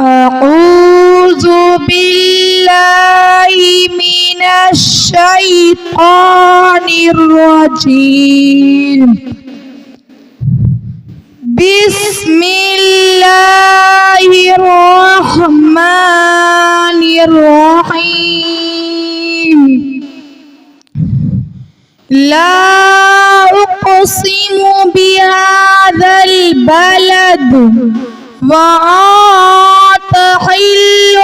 أعوذ بالله من الشيطان الرجيم. بسم الله الرحمن الرحيم. لا أقسم بهذا البلد وأنت حل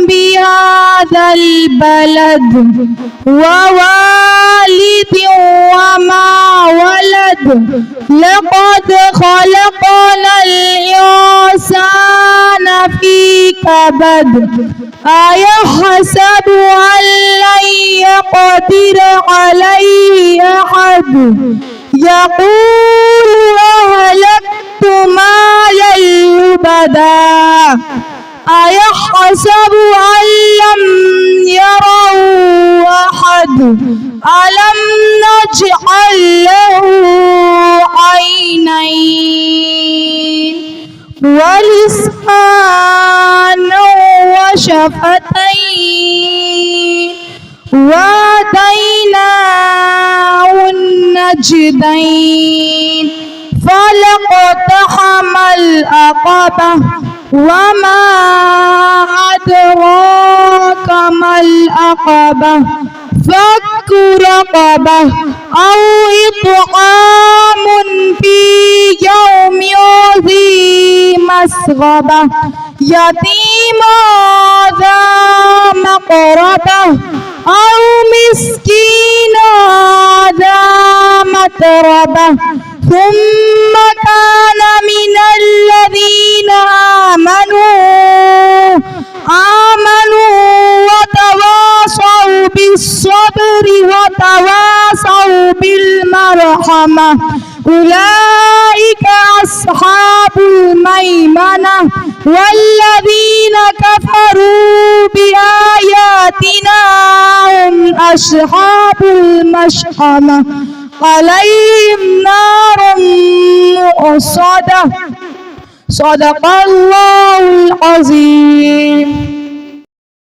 بهذا البلد ووالد وما ولد. لقد خلقنا الإنسان في كبد. أيحسب أن لن يقدر عليه أحد. يقول أهلكت مالا لبدا. أيحسب أن لم يره أحد. ألم نجعل له عينين ولسانا وشفتين وهديناه النجدين. فلاقتحم العقبة وما أدراك ما العقبة. فك رقبة أو إطعام في يوم ذي مسغبة. يتيما ذا مقربة أو مسكينا ذا متربة. ثم كان من الذين آمنوا وتواصوا بالصبر وتواصوا بالمرحمة. أولئك أصحاب الميمنة. والذين كفروا بآياتنا هم أصحاب المشأمة. عليهم نار مؤصدة. صدق الله العظيم.